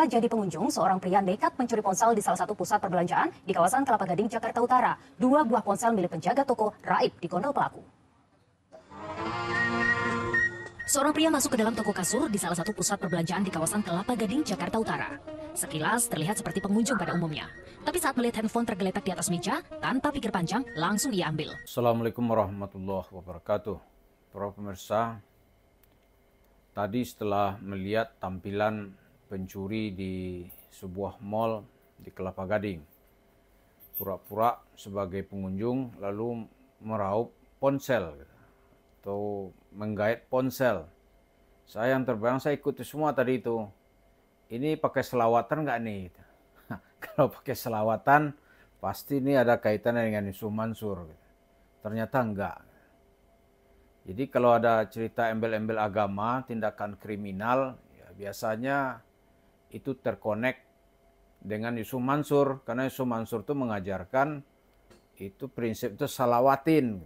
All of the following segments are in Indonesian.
jadi pengunjung, seorang pria nekat mencuri ponsel di salah satu pusat perbelanjaan di kawasan Kelapa Gading, Jakarta Utara. 2 buah ponsel milik penjaga toko raib digondol pelaku. Seorang pria masuk ke dalam toko kasur di salah satu pusat perbelanjaan di kawasan Kelapa Gading, Jakarta Utara. Sekilas terlihat seperti pengunjung pada umumnya. Tapi saat melihat handphone tergeletak di atas meja, tanpa pikir panjang, langsung ia ambil. Assalamualaikum warahmatullahi wabarakatuh. Para pemirsa, tadi setelah melihat tampilan pencuri di sebuah mal di Kelapa Gading, pura-pura sebagai pengunjung lalu meraup ponsel atau menggait ponsel. Saya yang terbayang, saya ikuti semua tadi itu. Ini pakai selawatan nggak nih? Kalau pakai selawatan, pasti ini ada kaitannya dengan Yusuf Mansur. Ternyata enggak. Jadi kalau ada cerita embel-embel agama, tindakan kriminal, ya biasanya itu terkonek dengan Yusuf Mansur. Karena Yusuf Mansur itu mengajarkan, itu prinsip itu salawatin.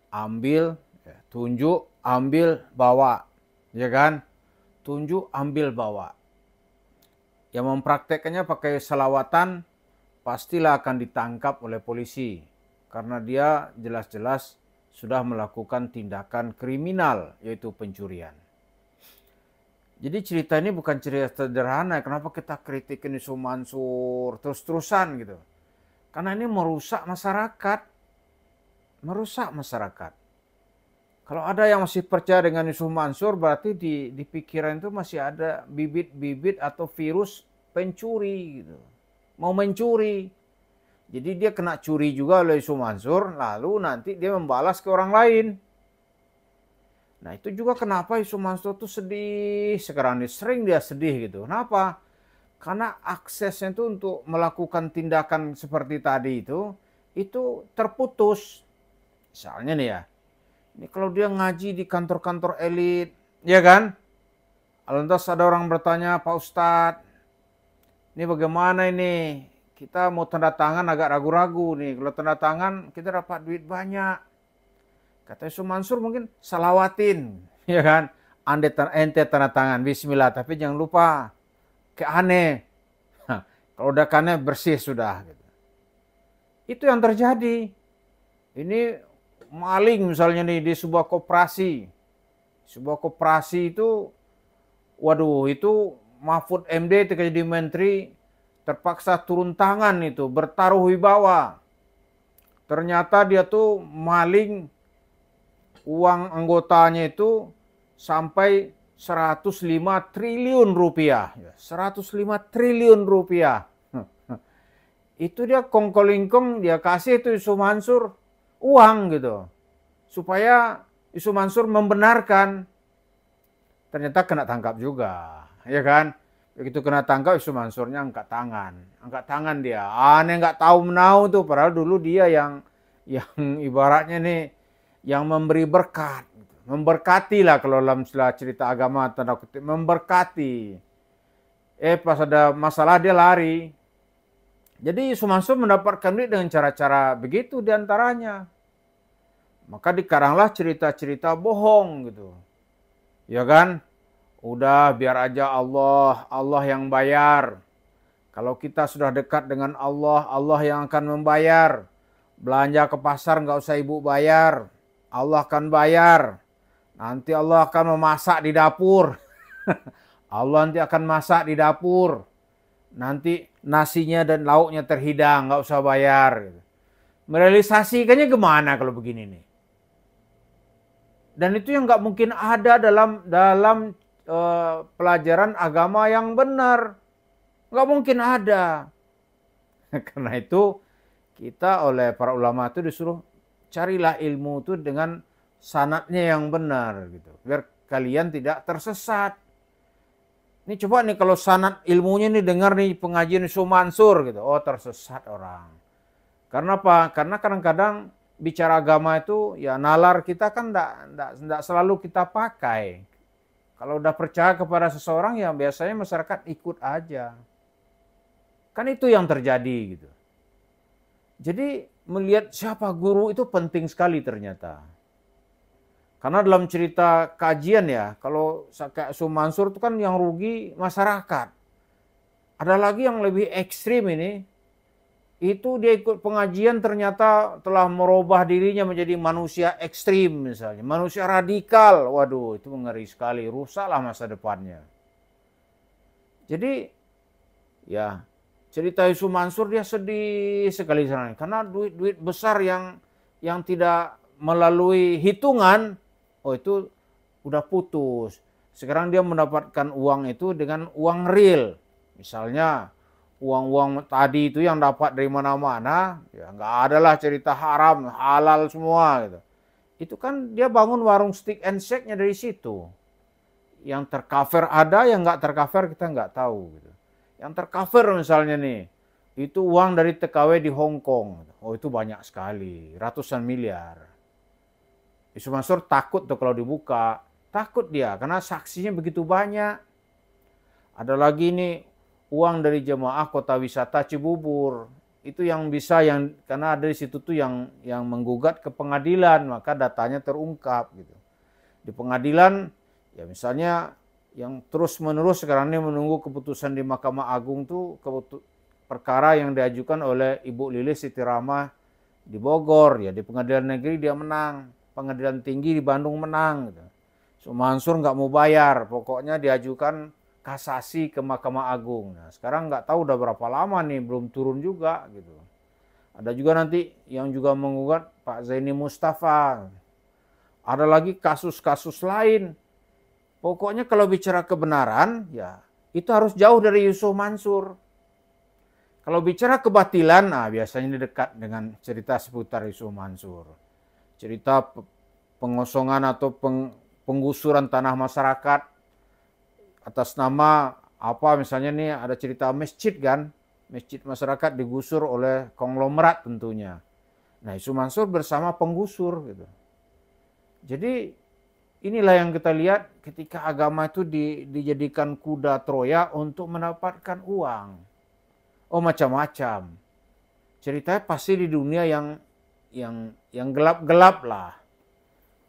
Ambil, ya, tunjuk, ambil, bawa. Ya kan? Tunjuk, ambil, bawa. Yang mempraktekannya pakai salawatan, pastilah akan ditangkap oleh polisi. Karena dia jelas-jelas sudah melakukan tindakan kriminal, yaitu pencurian. Jadi cerita ini bukan cerita sederhana. Kenapa kita kritikin Yusuf Mansur terus-terusan gitu? Karena ini merusak masyarakat. Merusak masyarakat. Kalau ada yang masih percaya dengan Yusuf Mansur, berarti di pikiran itu masih ada bibit-bibit atau virus pencuri gitu. Mau mencuri. Jadi dia kena curi juga oleh Yusuf Mansur, lalu nanti dia membalas ke orang lain. Nah itu juga kenapa Yusuf Mansur tuh sedih sekarang ini, sering dia sedih gitu. Kenapa? Karena aksesnya itu untuk melakukan tindakan seperti tadi itu terputus. Misalnya nih ya, ini kalau dia ngaji di kantor-kantor elit, ya kan? Lantas ada orang bertanya, Pak Ustadz, ini bagaimana ini? Kita mau tanda tangan agak ragu-ragu nih. Kalau tanda tangan kita dapat duit banyak. Kata Yusuf Mansur mungkin salawatin, ya kan? Ente tanda tangan, bismillah. Tapi jangan lupa, kayak aneh. Kalau udah kane bersih sudah. Gitu. Itu yang terjadi. Ini maling misalnya nih di sebuah koperasi. Sebuah koperasi itu, waduh itu Mahfud MD ketika jadi menteri terpaksa turun tangan itu, bertaruh wibawa. Ternyata dia tuh maling uang anggotanya itu sampai 105 triliun rupiah. 105 triliun rupiah. Itu dia kongkolingkong, dia kasih itu Yusuf Mansur uang gitu. Supaya Yusuf Mansur membenarkan. Ternyata kena tangkap juga. Ya kan? Begitu kena tangkap Yusuf Mansurnya angkat tangan. Angkat tangan dia. Aneh nggak tahu menau tuh. Padahal dulu dia yang ibaratnya nih yang memberi berkat. Memberkati lah kalau dalam cerita agama tanda kutip. Memberkati. Pas ada masalah dia lari. Jadi Yusuf Mansur mendapatkan duit dengan cara-cara begitu diantaranya. Maka dikaranglah cerita-cerita bohong gitu. Ya kan? Udah biar aja Allah yang bayar. Kalau kita sudah dekat dengan Allah, Allah yang akan membayar. Belanja ke pasar nggak usah ibu bayar. Allah akan bayar. Nanti Allah akan memasak di dapur. Allah nanti akan masak di dapur. Nanti nasinya dan lauknya terhidang, nggak usah bayar. Merealisasikannya gimana kalau begini nih? Dan itu yang nggak mungkin ada dalam pelajaran agama yang benar. Nggak mungkin ada. Karena itu kita oleh para ulama itu disuruh carilah ilmu itu dengan sanadnya yang benar gitu. Biar kalian tidak tersesat. Ini coba nih kalau sanad ilmunya nih dengar nih pengajian Yusuf Mansur gitu. Oh tersesat orang. Karena apa? Karena kadang-kadang bicara agama itu ya nalar kita kan enggak selalu kita pakai. Kalau udah percaya kepada seseorang ya biasanya masyarakat ikut aja. Kan itu yang terjadi gitu. Jadi melihat siapa guru itu penting sekali ternyata. Karena dalam cerita kajian ya, kalau kayak Yusuf Mansur itu kan yang rugi masyarakat. Ada lagi yang lebih ekstrim ini, itu dia ikut pengajian ternyata telah merubah dirinya menjadi manusia ekstrim misalnya. Manusia radikal, waduh itu ngeri sekali, rusaklah masa depannya. Jadi ya cerita Yusuf Mansur dia sedih sekali sekarang karena duit besar yang tidak melalui hitungan, oh itu udah putus. Sekarang dia mendapatkan uang itu dengan uang real. Misalnya uang-uang tadi itu yang dapat dari mana-mana, ya nggak ada lah cerita haram, halal semua gitu. Itu kan dia bangun warung stick and shake-nya dari situ. Yang tercover ada, yang nggak tercover kita nggak tahu gitu. Yang tercover misalnya nih, itu uang dari TKW di Hong Kong. Oh itu banyak sekali, ratusan miliar. Yusuf Mansur takut tuh kalau dibuka, takut dia karena saksinya begitu banyak. Ada lagi nih uang dari jemaah kota wisata Cibubur. Itu yang bisa karena ada di situ tuh yang menggugat ke pengadilan, maka datanya terungkap gitu. Di pengadilan ya misalnya yang terus-menerus sekarang ini menunggu keputusan di Mahkamah Agung tuh perkara yang diajukan oleh Ibu Lilis Siti Rahmah di Bogor, ya di pengadilan negeri dia menang, pengadilan tinggi di Bandung menang gitu. So, Mansur nggak mau bayar, pokoknya diajukan kasasi ke Mahkamah Agung. Nah, sekarang nggak tahu udah berapa lama nih belum turun juga gitu. Ada juga nanti yang juga menggugat Pak Zaini Mustafa. Ada lagi kasus-kasus lain. Pokoknya kalau bicara kebenaran, ya itu harus jauh dari Yusuf Mansur. Kalau bicara kebatilan, nah biasanya ini dekat dengan cerita seputar Yusuf Mansur. Cerita pengosongan atau penggusuran tanah masyarakat atas nama apa misalnya nih ada cerita masjid kan, masjid masyarakat digusur oleh konglomerat tentunya. Nah Yusuf Mansur bersama penggusur gitu. Jadi inilah yang kita lihat ketika agama itu dijadikan kuda Troya untuk mendapatkan uang. Oh macam-macam. Ceritanya pasti di dunia yang gelap-gelap lah.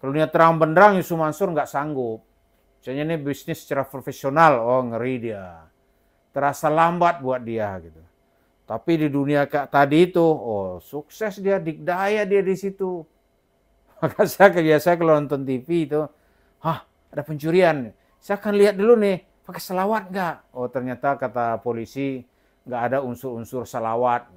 Kalau dunia terang benderang Yusuf Mansur nggak sanggup. Misalnya ini bisnis secara profesional, oh ngeri dia. Terasa lambat buat dia gitu. Tapi di dunia kayak tadi itu, oh sukses dia, dikdaya dia di situ. Maka saya kebiasaan kalau nonton TV itu, ada pencurian. Saya akan lihat dulu nih, pakai selawat nggak? Oh ternyata kata polisi nggak ada unsur-unsur selawat.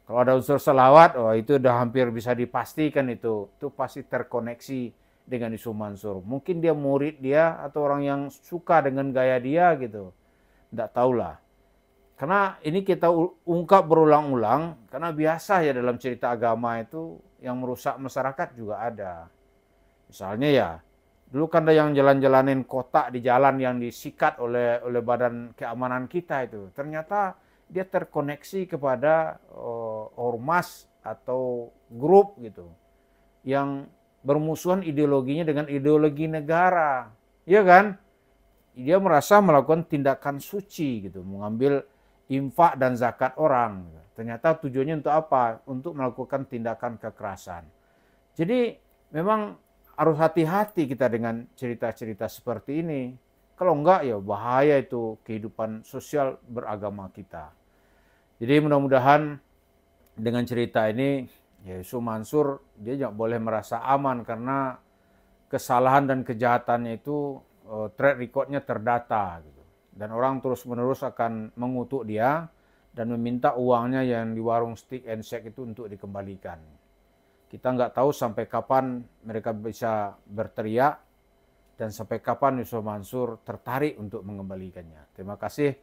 Kalau ada unsur selawat, oh itu udah hampir bisa dipastikan itu pasti terkoneksi dengan Yusuf Mansur. Mungkin dia murid dia atau orang yang suka dengan gaya dia gitu. Nggak tahulah. Karena ini kita ungkap berulang-ulang, karena biasa ya dalam cerita agama itu yang merusak masyarakat juga ada. Misalnya ya, dulu kan ada yang jalan-jalanin kotak di jalan yang disikat oleh badan keamanan kita itu. Ternyata dia terkoneksi kepada ormas atau grup gitu. Yang bermusuhan ideologinya dengan ideologi negara. Iya kan? Dia merasa melakukan tindakan suci gitu, mengambil infak dan zakat orang. Ternyata tujuannya untuk apa? Untuk melakukan tindakan kekerasan. Jadi memang harus hati-hati kita dengan cerita-cerita seperti ini. Kalau enggak ya bahaya itu kehidupan sosial beragama kita. Jadi mudah-mudahan dengan cerita ini ya Yusuf Mansur dia jangan boleh merasa aman karena kesalahan dan kejahatannya itu track record-nya terdata gitu. Dan orang terus-menerus akan mengutuk dia dan meminta uangnya yang di warung stick and shake itu untuk dikembalikan. Kita nggak tahu sampai kapan mereka bisa berteriak dan sampai kapan Yusuf Mansur tertarik untuk mengembalikannya. Terima kasih.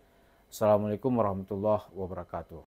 Assalamualaikum warahmatullahi wabarakatuh.